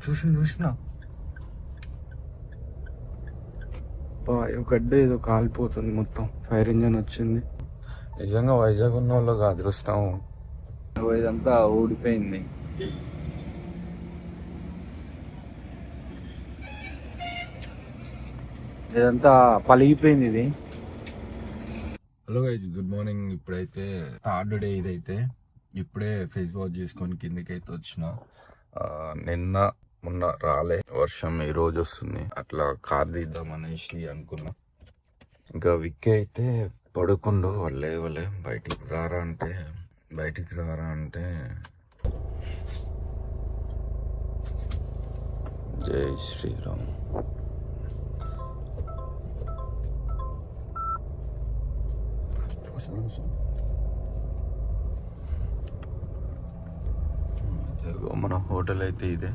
చూసిన గడ్డ ఏదో కాలిపోతుంది మొత్తం. ఫైర్ ఇంజన్ వచ్చింది. నిజంగా వైజాగ్ ఉన్న వాళ్ళకి అదృష్టం. ఇదంతా ఊడిపోయింది. ఇదంతా పలిగిపోయింది ఇది. Hello guys, good morning. ఇప్పుడైతే థర్డ్ డే ఇదైతే. ఇప్పుడే ఫేస్ వాష్ చేసుకొని కిందకైతే వచ్చిన. నిన్న మొన్న రాలే వర్షం, ఈ రోజు వస్తుంది. అట్లా కార్ తీద్దాం అనేసి అనుకున్నా. ఇంకా విక్కీ అయితే పడుకుండు. వాళ్ళు లేవలే. బయటికి రారా అంటే జై శ్రీరామ్. మన హోటల్ అయితే ఇదే.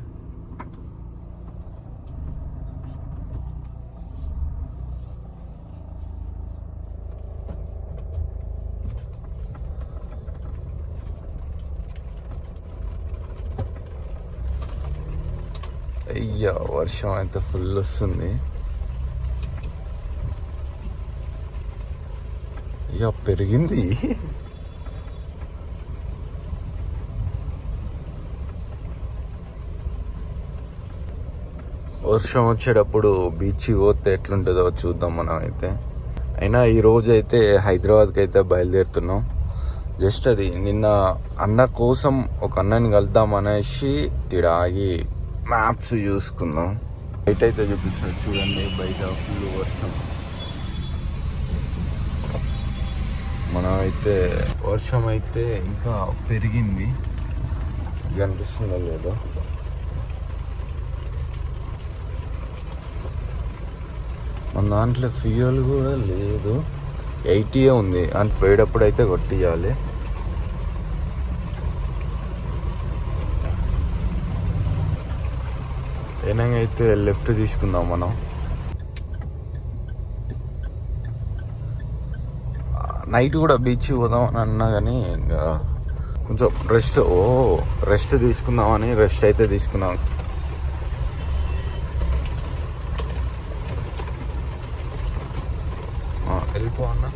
అయ్యా వర్షం అయితే ఫుల్ వస్తుంది. అయ్యా పెరిగింది. వర్షం వచ్చేటప్పుడు బీచ్ పోతే ఎట్లుంటుందో చూద్దాం మనం అయితే. అయినా ఈ రోజు అయితే హైదరాబాద్కి అయితే బయలుదేరుతున్నాం. జస్ట్ అది నిన్న అన్న కోసం ఒక అన్నని కలుద్దాం అనేసి ఇక్కడ ఆగి మ్యాప్స్ చూసుకుందాం. బయట అయితే చూపిస్తాను చూడండి. బయట ఫుల్ వర్షం. మనం అయితే వర్షం అయితే ఇంకా పెరిగింది. కనిపిస్తుందో లేదో. మన దాంట్లో ఫ్యూయల్ కూడా లేదు. 80 ఉంది. అని పోయేటప్పుడు అయితే కొట్టియాలి. ఏనాగైతే లెఫ్ట్ తీసుకుందాం మనం. నైట్ కూడా బీచ్ పోదాం అని అన్నా కానీ ఇంకా కొంచెం రెస్ట్ తీసుకుందామని రెస్ట్ అయితే తీసుకున్నాం. వెళ్ళిపో అన్న.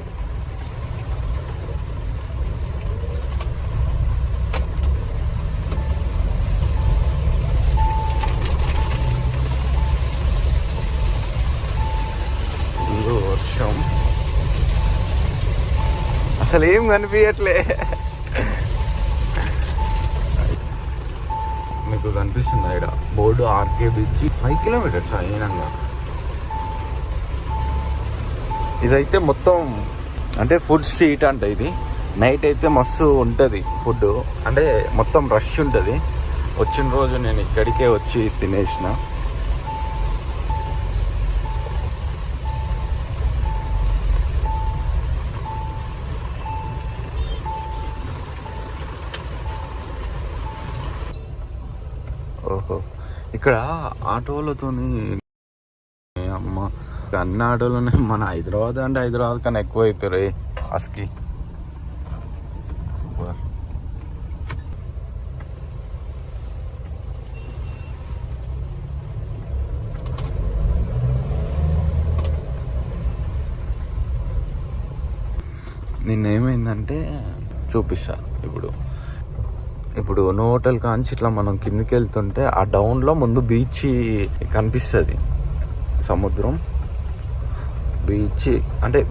వర్షం అసలు ఏం కనిపించట్లే. మీకు కనిపిస్తుంది ఇక్కడ బోర్డు ఆర్కే బీచ్. 5 కిలోమీటర్స్ అయినంగా. ఇదైతే మొత్తం అంటే ఫుడ్ స్ట్రీట్ అంట ఇది. నైట్ అయితే మస్తు ఉంటుంది ఫుడ్. అంటే మొత్తం రష్ ఉంటుంది. వచ్చిన రోజు నేను ఇక్కడికే వచ్చి తినేసిన. ఓహో, ఇక్కడ ఆటోలతోని అమ్మ అన్ని ఆటోలోనే మన హైదరాబాద్ అంటే హైదరాబాద్ కన్నా ఎక్కువ అయిపోయారు అస్కి. సూపర్. నిన్నేమైందంటే చూపిస్తా. ఇప్పుడు నో హోటల్ కాంచి ఇట్లా మనం కిందికి వెళ్తుంటే ఆ డౌన్లో ముందు బీచ్ కనిపిస్తుంది. సముద్రం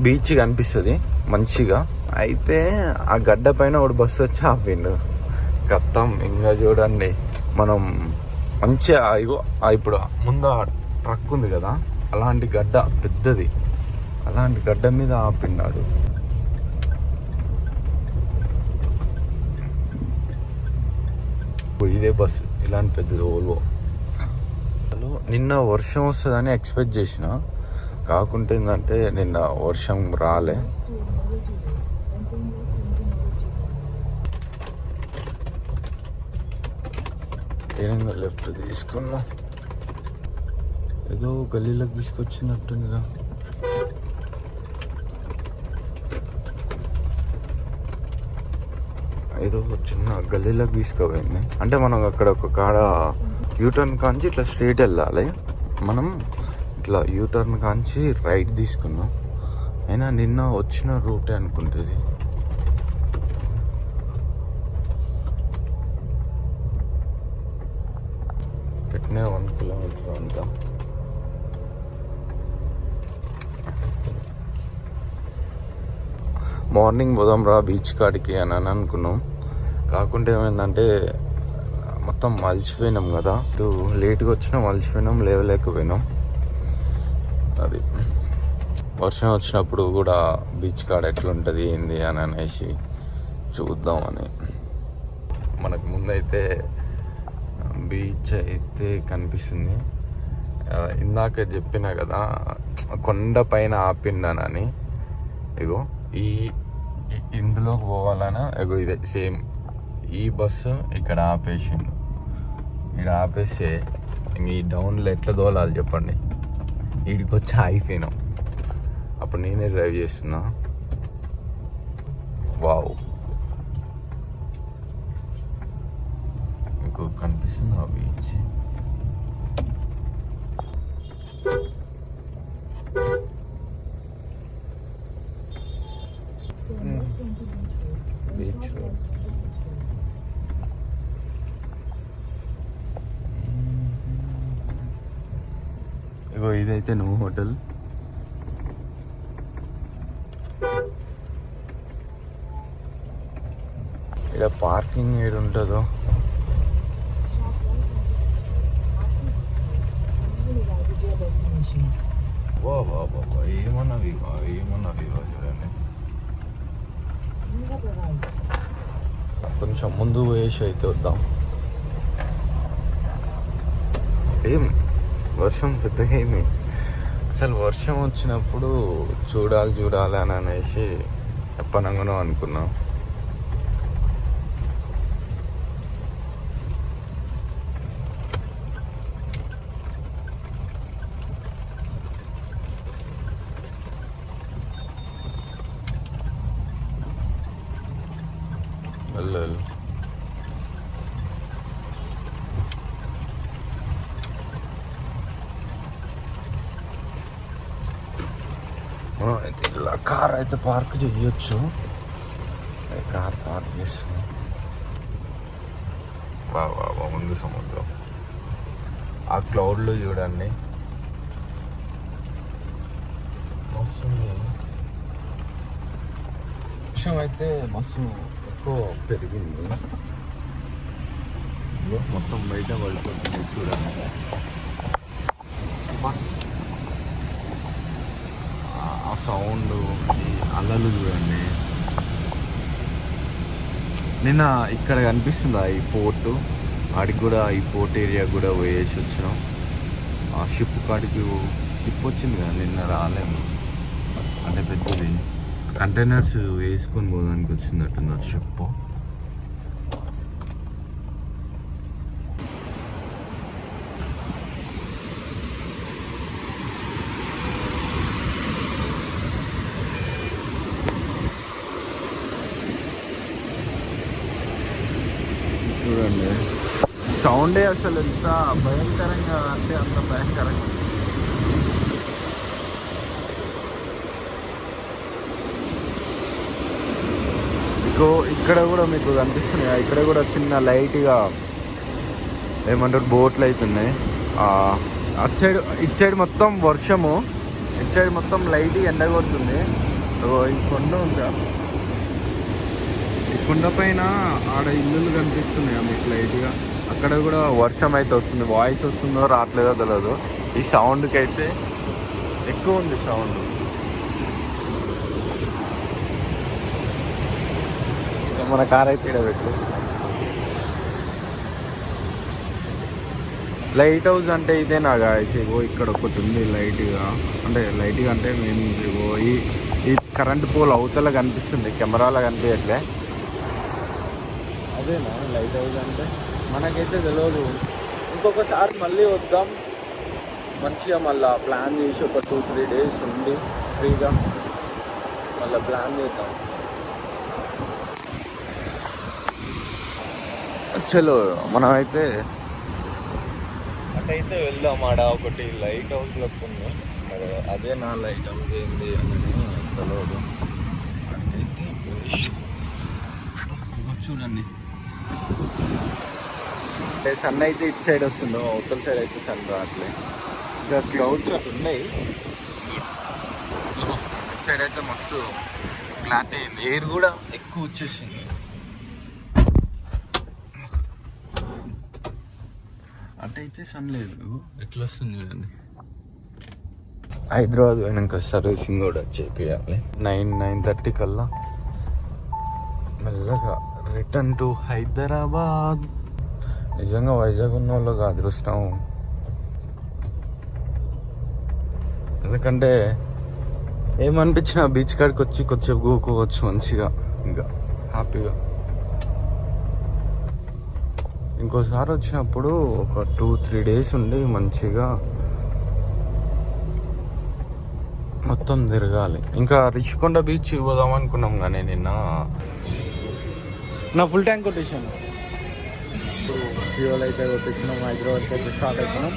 బీచ్ కనిపిస్తుంది మంచిగా. అయితే ఆ గడ్డ పైన ఒకటి బస్సు వచ్చి ఆపిండు. గత్తం ఇంకా చూడండి. మనం మంచిగా ఇప్పుడు ముందు ట్రక్ ఉంది కదా, అలాంటి గడ్డ పెద్దది. అలాంటి గడ్డ మీద ఆపిన్నాడు. ఇదే బస్సు, ఇలాంటి పెద్దది ఓల్వో. నిన్న వర్షం వస్తుందని ఎక్స్పెక్ట్ చేసిన. కాకుంటే ఏంటంటే నిన్న వర్షం రాలే. ఏదైనా లెఫ్ట్ తీసుకున్నా. ఏదో గల్లీలోకి తీసుకొచ్చినట్టుందిగా. ఏదో చిన్న గల్లీలోకి తీసుకుపోయింది. అంటే మనం అక్కడ ఒక కాడ యూటర్న్ కాంచి ఇట్లా స్ట్రైట్ వెళ్ళాలి. మనం ఇట్లా యూటర్న్ కాంచి రైట్ తీసుకున్నాం. అయినా నిన్న వచ్చిన రూటే అనుకుంటుంది. పెట్టినే 1 కిలోమీటర్ అంతా. మార్నింగ్ పోదాం రా బీచ్ కాడికి అని అనుకున్నాం. కాకుంటే ఏమైందంటే మొత్తం మలిచిపోయినాం కదా. ఇటు లేట్గా వచ్చినా మలిచిపోయినాం, లేవలేకపోయినాం. అది వర్షం వచ్చినప్పుడు కూడా బీచ్ కాడ ఎట్లుంటుంది ఏంది అని అనేసి చూద్దామని. మనకు ముందైతే బీచ్ అయితే కనిపిస్తుంది. ఇందాక చెప్పినా కదా కొండ పైన ఆపిండనని. ఇగో ఇందులోకి పోవాలన్నా ఇగో ఇదే సేమ్ ఈ బస్సు ఇక్కడ ఆపేసిండు. ఇక్కడ ఆపేస్తే ఈ డౌన్లో ఎట్లా దోలాలి చెప్పండి. వీడికి వచ్చి ఆగిపోయినాం. అప్పుడు నేనే డ్రైవ్ చేస్తున్నా. వావ్, మీకు కనిపిస్తుంది ఆ బీచ్. Beach road. ఇగో ఇదైతే నువ్వు హోటల్. ఇక్కడ పార్కింగ్ ఏడు ఉంటుందో. ఏమన్నవి చూడండి. కొంచెం ముందు పోయేసి అయితే వద్దాం. ఏం వర్షం పెద్దగా అయింది. అసలు వర్షం వచ్చినప్పుడు చూడాలి అని అనేసి ఎప్పనంగానో అనుకున్నాం. వెళ్ళు. అయితే ఇలా కార్ అయితే పార్క్ చేయొచ్చు. కార్ పార్క్ చేస్తున్నాం. బాగా ముందు సముద్రం. ఆ క్లౌడ్లో చూడండి వస్తుంది. వర్షం అయితే మస్తు ఎక్కువ పెరిగింది. మొత్తం బయట పడిపోతుంది చూడండి. ఆ సౌండ్, ఈ అలలు చూడండి. నిన్న ఇక్కడ కనిపిస్తుందా ఈ పోర్టు? ఆడికి కూడా ఈ పోర్ట్ ఏరియా కూడా పోయేసి వచ్చినాం. ఆ షిప్ కాడికి షిప్ వచ్చింది కదా, నిన్న రాలేము. అంటే పెద్దది కంటైనర్స్ వేసుకొని పోదానికి వచ్చిందట్టుంది ఆ షిప్. చూడండి సౌండే అసలు ఎంత భయంకరంగా అంటే అంత భయంకరంగా. ఇక్కడ కూడా మీకు కనిపిస్తున్నాయి. ఇక్కడ కూడా చిన్న లైట్గా ఏమంటారు బోట్లు అవుతున్నాయి. అటు సైడ్ ఇటు సైడ్ మొత్తం వర్షము, ఇటు సైడ్ మొత్తం లైట్గా ఎండ కొడుతుంది. ఈ కొండ ఉందా, ఈ కొండ పైన ఆడ ఇల్లులు కనిపిస్తున్నాయి మీకు లైట్గా. అక్కడ కూడా వర్షం అయితే వస్తుంది. వాయిస్ వస్తుందో రావట్లేదో తెలియదు. ఈ సౌండ్కి అయితే ఎక్కువ ఉంది సౌండ్. మన కార్ అయితే ఇక్కడ పెట్టు. లైట్ హౌస్ అంటే ఇదేనా గాయస్? ఇగో ఇక్కడ ఒకటి ఉంది లైట్గా, అంటే లైట్గా అంటే మేము ఇగో ఈ కరెంట్ పోల్ అవతల కనిపిస్తుంది, కెమెరాలో కనిపించట్లే. అదేనా లైట్ హౌస్ అంటే? మనకైతే తెలియదు. ఇంకొకసారి మళ్ళీ వద్దాం మంచిగా, మళ్ళీ ప్లాన్ చేసి ఒక 2-3 days ఉండి ఫ్రీగా మళ్ళీ ప్లాన్ చేద్దాం. చలో మనమైతే అటైతే వెళ్దాం. ఆడ ఒకటి లైట్ హౌస్ లెక్క ఉంది, మరి అదే నా లైట్ హౌస్ ఏంది అని తెలియదు. అటైతే చూడండి, అంటే సన్ అయితే ఇటు సైడ్ వస్తుందో, అవతల సైడ్ అయితే సన్ రావట్లే. ఇంకా క్లౌడ్స్ అటు ఉన్నాయి. ఇటు సైడ్ అయితే మస్తు క్లారిటీ అయింది, ఎయిర్ కూడా ఎక్కువ వచ్చేసింది. అటైతే సన్ లేదు, ఎట్లా వస్తుంది చూడండి. హైదరాబాద్ పోయినాక సర్వీసింగ్ కూడా చేపియాలి. 9:30 కల్లా మెల్లగా రిటర్న్ టు హైదరాబాద్. నిజంగా వైజాగ్ ఉన్న వాళ్ళకి అదృష్టం, ఎందుకంటే ఏమనిపించినా బీచ్ కాడికి వచ్చి కొంచెం గూకోవచ్చు మంచిగా, ఇంకా హ్యాపీగా. ఇంకోసారి వచ్చినప్పుడు ఒక 2-3 డేస్ ఉండి మంచిగా మొత్తం తిరగాలి. ఇంకా రిషికొండ బీచ్ పోదాం అనుకున్నాం, కానీ నిన్న నా ఫుల్ ట్యాంక్ కొట్టేసాను. ఇప్పుడు ఫ్యూయల్ అయితే కొట్టేసినాం. హైదరాబాద్కి అయితే స్టార్ట్ అవుతున్నాం.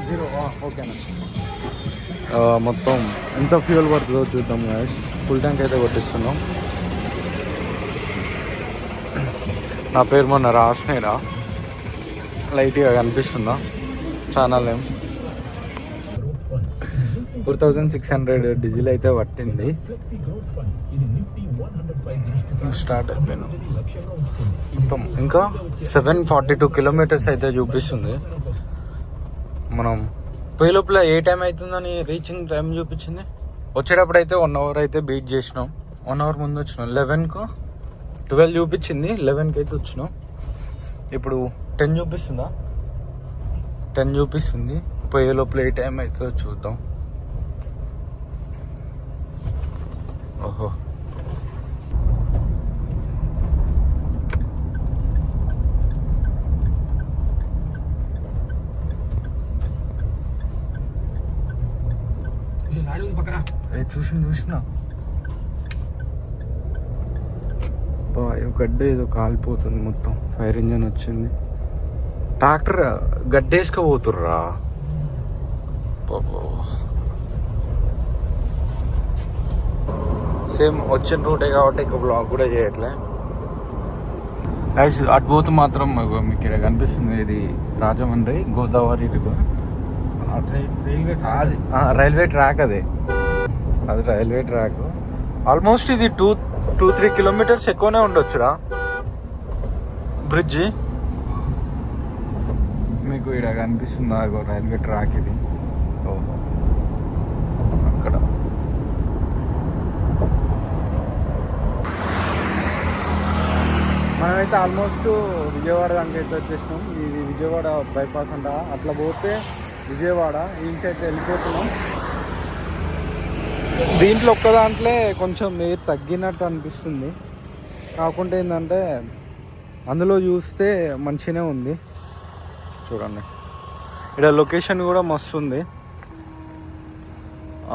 0 ఓకేనా. మొత్తం ఎంత ఫ్యూయల్ పడుతుందో చూద్దాం. ఫుల్ ట్యాంక్ అయితే కొట్టిస్తున్నాం. నా పేరు మొన్న రాసినాయిరా, లైట్గా కనిపిస్తుందా ఛానల్ ఏం. 4600 డీజిల్ అయితే పట్టింది. స్టార్ట్ అయిపోయినా మొత్తం. ఇంకా 742 కిలోమీటర్స్ అయితే చూపిస్తుంది. మనం పోయే లోపల ఏ టైం అవుతుందని రీచింగ్ టైం చూపించింది. వచ్చేటప్పుడు అయితే 1 అవర్ అయితే బీట్ చేసినాం. 1 అవర్ ముందు వచ్చినాం. 11:12 చూపించింది, 11కి అయితే వచ్చినాం. ఇప్పుడు 10 చూపిస్తుందా, 10 చూపిస్తుంది. పోయే లోపల ఏ టైం అవుతుందో చూద్దాం. ఓహో, చూసిన గడ్డ ఏదో కాలిపోతుంది మొత్తం. ఫైర్ ఇంజన్ వచ్చింది. ట్రాక్టర్ గడ్డేసుకపోతుర్రా. సేమ్ వచ్చిన రూటే కాబట్టి ఇంకా బ్లాగ్ కూడా చేయట్లే. అటు పోతే మాత్రం మీకు ఇక్కడ కనిపిస్తుంది, ఇది Rajahmundry Godavari river. Railway track అది రైల్వే ట్రాక్. ఆల్మోస్ట్ ఇది 2-3 కిలోమీటర్స్ ఎక్కువనే ఉండొచ్చురా బ్రిడ్జి. మీకు ఇక్కడ కనిపిస్తుందా రైల్వే ట్రాక్ ఇది. అక్కడ మనమైతే ఆల్మోస్ట్ విజయవాడ దానికి అయితే వచ్చేసినాం. ఇది విజయవాడ బైపాస్ అంట. అట్లా పోతే విజయవాడ ఈ సైడ్ వెళ్ళిపోతున్నాం. దీంట్లో ఒక్క దాంట్లో కొంచెం ఎయిర్ తగ్గినట్టు అనిపిస్తుంది. కాకుండా ఏంటంటే అందులో చూస్తే మంచిగానే ఉంది. చూడండి, ఇక్కడ లొకేషన్ కూడా మస్తు ఉంది.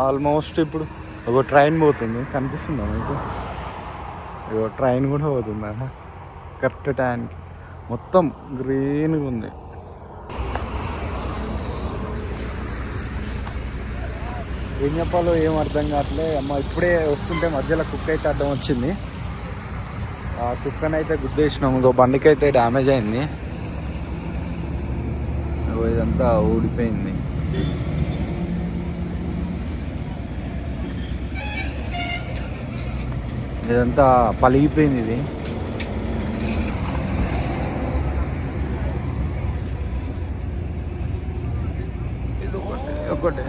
ఆల్మోస్ట్ ఇప్పుడు ఒక ట్రైన్ పోతుంది, కనిపిస్తుందా మీకు? ఇగో ట్రైన్ కూడా పోతుంది కరెక్ట్ టైంకి. మొత్తం గ్రీన్గా ఉంది. ఏం చెప్పాలో ఏం అర్థం కావట్లే. అమ్మ ఇప్పుడే వస్తుంటే మధ్యలో కుక్క అయితే అడ్డం వచ్చింది. ఆ కుక్కనైతే గుద్దేసినాం. ఇంకో బండికి అయితే డ్యామేజ్ అయింది. ఇదంతా ఊడిపోయింది. ఇదంతా పలిగిపోయింది. ఇది ఒకటి